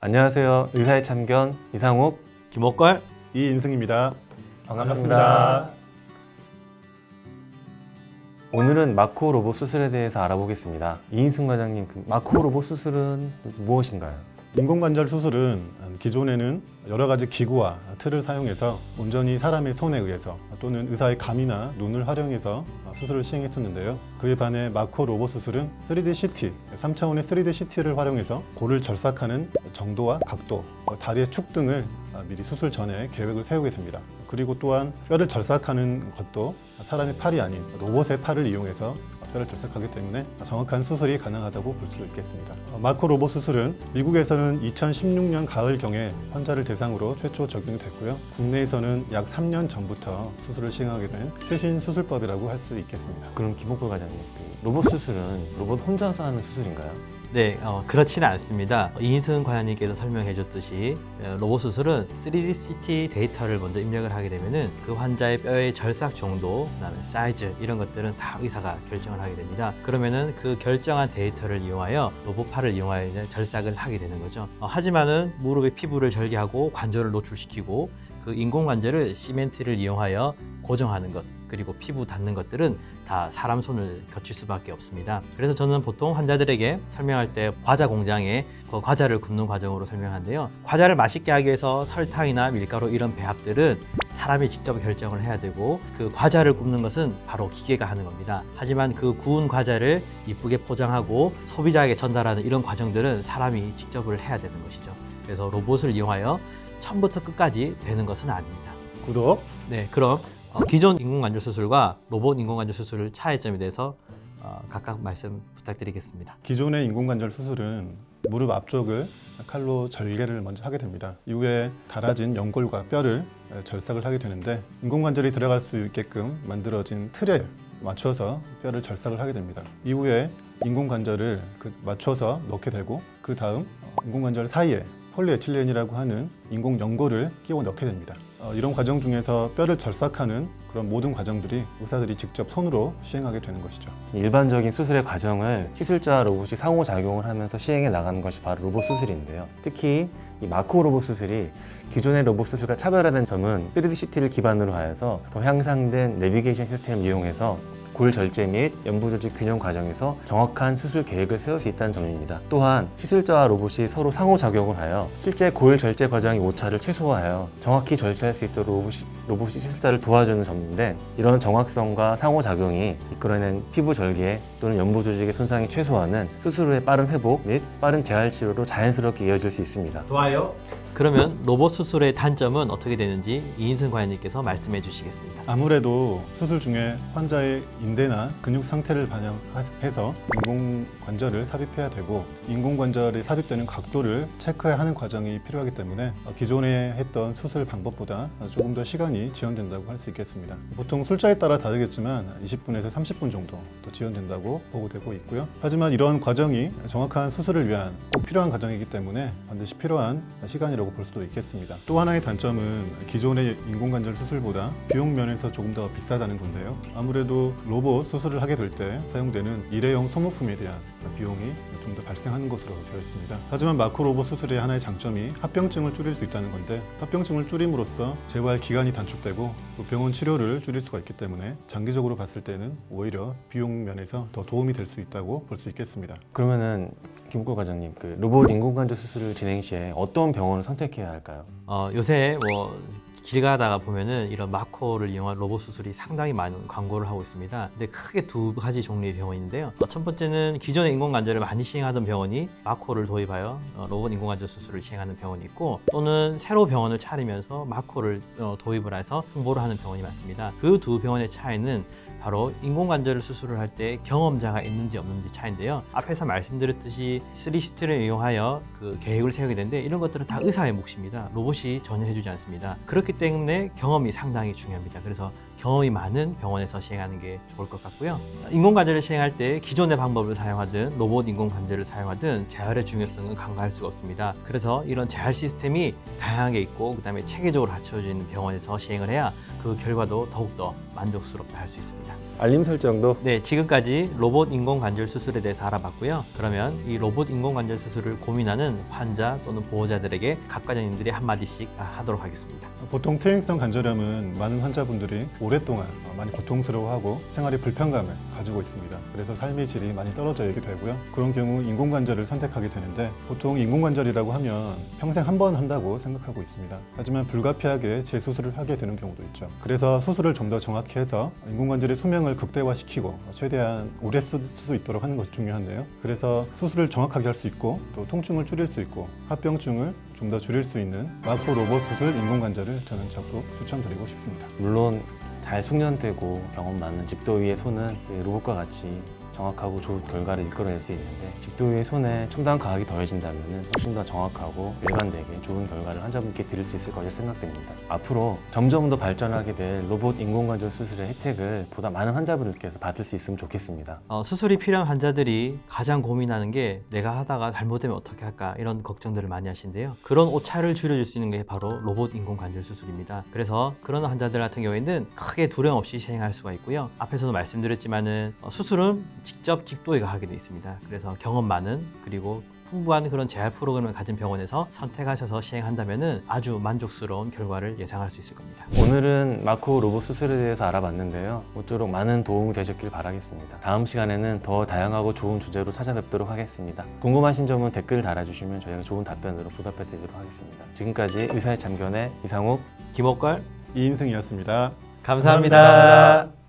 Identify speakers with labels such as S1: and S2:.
S1: 안녕하세요. 의사의 참견 이상욱,
S2: 김옥걸.
S3: 이인승입니다.
S1: 반갑습니다. 오늘은 마코 로봇 수술에 대해서 알아보겠습니다. 이인승 과장님, 마코 로봇 수술은 무엇인가요?
S3: 인공관절 수술은 기존에는 여러 가지 기구와 틀을 사용해서 온전히 사람의 손에 의해서 또는 의사의 감이나 눈을 활용해서 수술을 시행했었는데요. 그에 반해 마코 로봇 수술은 3D CT, 3차원의 3D CT를 활용해서 골을 절삭하는 정도와 각도, 다리의 축 등을 미리 수술 전에 계획을 세우게 됩니다. 그리고 또한 뼈를 절삭하는 것도 사람의 팔이 아닌 로봇의 팔을 이용해서 뼈를 절삭하기 때문에 정확한 수술이 가능하다고 볼 수 있겠습니다. 마코 로봇 수술은 미국에서는 2016년 가을경에 환자를 대상으로 최초 적용이 됐고요. 국내에서는 약 3년 전부터 수술을 시행하게 된 최신 수술법이라고 할 수 있겠습니다.
S1: 그럼 김옥걸 과장님, 로봇 수술은 로봇 혼자서 하는 수술인가요?
S2: 네, 그렇지는 않습니다. 이인승 과장님께서 설명해 줬듯이 로봇 수술은 3D CT 데이터를 먼저 입력을 하게 되면은 그 환자의 뼈의 절삭 정도, 그다음에 사이즈 이런 것들은 다 의사가 결정을 하게 됩니다. 그러면은 그 결정한 데이터를 이용하여 로봇팔을 이용하여 이제 절삭을 하게 되는 거죠. 하지만은 무릎의 피부를 절개하고 관절을 노출시키고 그 인공관절을 시멘트를 이용하여 고정하는 것, 그리고 피부 닿는 것들은 다 사람 손을 거칠 수밖에 없습니다. 그래서 저는 보통 환자들에게 설명할 때 과자 공장에 그 과자를 굽는 과정으로 설명하는데요. 과자를 맛있게 하기 위해서 설탕이나 밀가루 이런 배합들은 사람이 직접 결정을 해야 되고, 그 과자를 굽는 것은 바로 기계가 하는 겁니다. 하지만 그 구운 과자를 이쁘게 포장하고 소비자에게 전달하는 이런 과정들은 사람이 직접을 해야 되는 것이죠. 그래서 로봇을 이용하여 처음부터 끝까지 되는 것은 아닙니다.
S3: 구독!
S2: 네, 그럼 기존 인공관절 수술과 로봇 인공관절 수술 차이점에 대해서 각각 말씀 부탁드리겠습니다.
S3: 기존의 인공관절 수술은 무릎 앞쪽을 칼로 절개를 먼저 하게 됩니다. 이후에 닳아진 연골과 뼈를 절삭을 하게 되는데, 인공관절이 들어갈 수 있게끔 만들어진 틀에 맞춰서 뼈를 절삭을 하게 됩니다. 이후에 인공관절을 맞춰서 넣게 되고, 그 다음 인공관절 사이에 폴리에틸렌이라고 하는 인공 연골을 끼워 넣게 됩니다. 이런 과정 중에서 뼈를 절삭하는 그런 모든 과정들이 의사들이 직접 손으로 시행하게 되는 것이죠.
S1: 일반적인 수술의 과정을 시술자와 로봇이 상호작용을 하면서 시행해 나가는 것이 바로 로봇 수술인데요. 특히 이 마코 로봇 수술이 기존의 로봇 수술과 차별화된 점은 3D CT를 기반으로 하여서 더 향상된 내비게이션 시스템을 이용해서 골 절제 및 연부 조직 균형 과정에서 정확한 수술 계획을 세울 수 있다는 점입니다. 또한 시술자와 로봇이 서로 상호작용을 하여 실제 골 절제 과정의 오차를 최소화하여 정확히 절제할 수 있도록 로봇이 시술자를 도와주는 점인데, 이런 정확성과 상호작용이 이끌어낸 피부 절개 또는 연부 조직의 손상이 최소화하는 수술 후의 빠른 회복 및 빠른 재활 치료로 자연스럽게 이어질 수 있습니다.
S2: 좋아요. 그러면 로봇 수술의 단점은 어떻게 되는지 이인승 과장님께서 말씀해 주시겠습니다.
S3: 아무래도 수술 중에 환자의 인대나 근육 상태를 반영해서 인공관절을 삽입해야 되고, 인공관절이 삽입되는 각도를 체크해야 하는 과정이 필요하기 때문에 기존에 했던 수술 방법보다 조금 더 시간이 지연된다고 할 수 있겠습니다. 보통 술자에 따라 다르겠지만 20분에서 30분 정도 또 지연된다고 보고되고 있고요. 하지만 이러한 과정이 정확한 수술을 위한 꼭 필요한 과정이기 때문에 반드시 필요한 시간이라고 볼 수도 있겠습니다. 또 하나의 단점은 기존의 인공관절 수술보다 비용 면에서 조금 더 비싸다는 건데요. 아무래도 로봇 수술을 하게 될 때 사용되는 일회용 소모품에 대한 비용이 좀 더 발생하는 것으로 되어 있습니다. 하지만 마코 로봇 수술의 하나의 장점이 합병증을 줄일 수 있다는 건데, 합병증을 줄임으로써 재활 기간이 단축되고 또 병원 치료를 줄일 수가 있기 때문에 장기적으로 봤을 때는 오히려 비용 면에서 더 도움이 될 수 있다고 볼 수 있겠습니다.
S1: 그러면은 김옥걸 과장님, 로봇 인공관절 수술을 진행 시에 어떤 병원을 선택해야 할까요?
S2: 요새 길 가다가 보면은 이런 마코를 이용한 로봇 수술이 상당히 많은 광고를 하고 있습니다. 근데 크게 두 가지 종류의 병원이 있는데요. 첫 번째는 기존의 인공관절을 많이 시행하던 병원이 마코를 도입하여 로봇 인공관절 수술을 시행하는 병원이 있고, 또는 새로 병원을 차리면서 마코를 도입을 해서 홍보를 하는 병원이 많습니다. 그 두 병원의 차이는 바로 인공관절 수술을 할 때 경험자가 있는지 없는지 차이인데요. 앞에서 말씀드렸듯이 3CT를 이용하여 그 계획을 세우게 되는데, 이런 것들은 다 의사의 몫입니다. 로봇이 전혀 해주지 않습니다. 그렇기 때문에 경험이 상당히 중요합니다. 그래서 경험이 많은 병원에서 시행하는 게 좋을 것 같고요. 인공관절을 시행할 때 기존의 방법을 사용하든 로봇 인공관절을 사용하든 재활의 중요성은 간과할 수가 없습니다. 그래서 이런 재활 시스템이 다양하게 있고 그다음에 체계적으로 갖춰져 있는 병원에서 시행을 해야 그 결과도 더욱더 만족스럽게 할 수 있습니다.
S1: 알림 설정도
S2: 네, 지금까지 로봇 인공관절 수술에 대해서 알아봤고요. 그러면 이 로봇 인공관절 수술을 고민하는 환자 또는 보호자들에게 각 과장님들이 한마디씩 하도록 하겠습니다.
S3: 보통 퇴행성 관절염은 많은 환자분들이 오랫동안 많이 고통스러워하고 생활에 불편감을 가지고 있습니다. 그래서 삶의 질이 많이 떨어져 있게 되고요. 그런 경우 인공관절을 선택하게 되는데 보통 인공관절이라고 하면 평생 한 번 한다고 생각하고 있습니다. 하지만 불가피하게 재수술을 하게 되는 경우도 있죠. 그래서 수술을 좀 더 정확히 해서 인공관절의 수명을 극대화시키고 최대한 오래 쓸 수 있도록 하는 것이 중요한데요. 그래서 수술을 정확하게 할 수 있고 또 통증을 줄일 수 있고 합병증을 좀 더 줄일 수 있는 마코 로봇 수술 인공관절을 저는 적극 추천드리고 싶습니다.
S1: 물론 잘 숙련되고 경험 많은 집도 위의 손은 로봇과 같이 정확하고 좋은 결과를 이끌어낼 수 있는데 집도 위의 손에 첨단 과학이 더해진다면 훨씬 더 정확하고 일관되게 좋은 결과를 환자분께 드릴 수 있을 것이 생각됩니다. 앞으로 점점 더 발전하게 될 로봇 인공관절 수술의 혜택을 보다 많은 환자분들께서 받을 수 있으면 좋겠습니다.
S2: 수술이 필요한 환자들이 가장 고민하는 게 내가 하다가 잘못되면 어떻게 할까 이런 걱정들을 많이 하신데요. 그런 오차를 줄여줄 수 있는 게 바로 로봇 인공관절 수술입니다. 그래서 그런 환자들 같은 경우에는 크게 두려움 없이 시행할 수가 있고요. 앞에서도 말씀드렸지만은 수술은 직접 집도의가 하게 되어 있습니다. 그래서 경험 많은 그리고 풍부한 그런 재활 프로그램을 가진 병원에서 선택하셔서 시행한다면 아주 만족스러운 결과를 예상할 수 있을 겁니다.
S1: 오늘은 마코 로봇 수술에 대해서 알아봤는데요. 모쪼록 많은 도움이 되셨길 바라겠습니다. 다음 시간에는 더 다양하고 좋은 주제로 찾아뵙도록 하겠습니다. 궁금하신 점은 댓글 달아주시면 저희가 좋은 답변으로 보답해드리도록 하겠습니다. 지금까지 의사의 참견의 이상욱,
S2: 김옥걸
S3: 이인승이었습니다.
S2: 감사합니다.